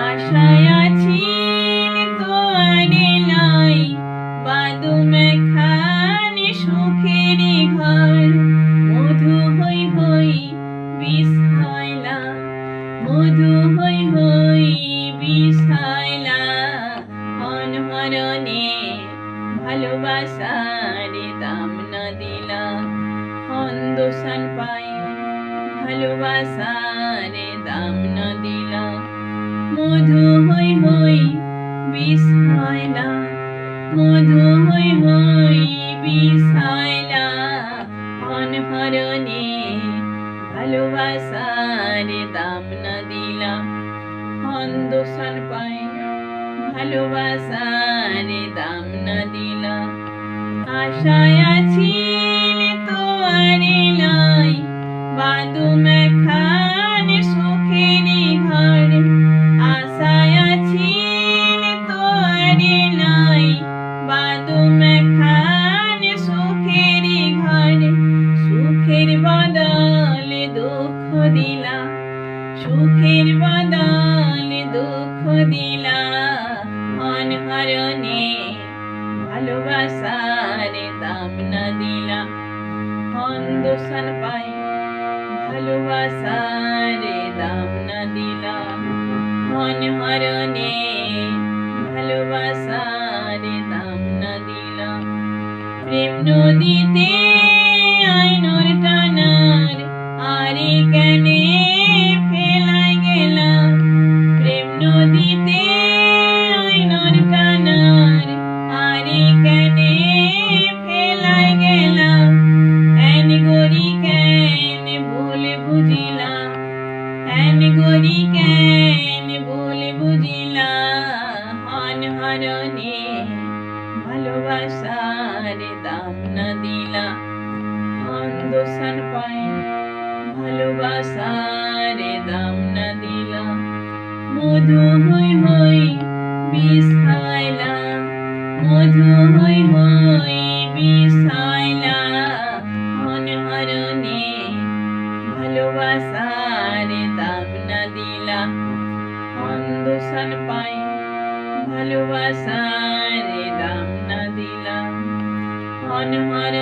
আশায় আছি তোয়ারে লাই বাঁধুম খানি সুখেরি ঘর মধু হই হই বিষয়লা মধু হই হই বিষয়লা অনহরণে ভালোবাসার দাম না দিলা হন্দোসান পাই ভালোবাসার দাম না দিলা মধু হই হই বিষয়লা মধু হই হই বিষয়লা অনহরণে ভালোবাসার দাম না দিলা হন্দোসান পাই ভালোবাসার দাম না দিলা আশায় আছি তোয়ারে লাই বাঁধুম খানি সুখেরি ঘর আশায় আছি তোয়ারে লাই বাঁধুম খানি সুখেরি ঘর সুখের বদলে দুঃখ দিলা সুখের বদলে দুঃখ দিলা অনহরণে ভালোবাসার দাম না দিলা হন্দোসান পাই ভালোবাসার দাম না দিলা অনহরণে ভালোবাসার দাম না দিলা প্রেম নদীতে আইনোর টানার আরে কেনে ফেলাই গেলা প্রেম নদীতে আইনোর টানার আরে কেনে ফেলাই গেলা এন গরি কেন ভুল বুঝিলা এন গরি কেন ভুল বুঝিলা অনহরণে ভালোবাসার দাম না দিলা হন্দোসান পাই ভালোবাসার দাম না দিলা মধু হই হই বিষয়লা মধু হই হই বিষয়লা অনহরণে ভালোবাসার দাম না দিলা হন্দোসান পাই ভালোবাসার দাম না দিলা অনহরণে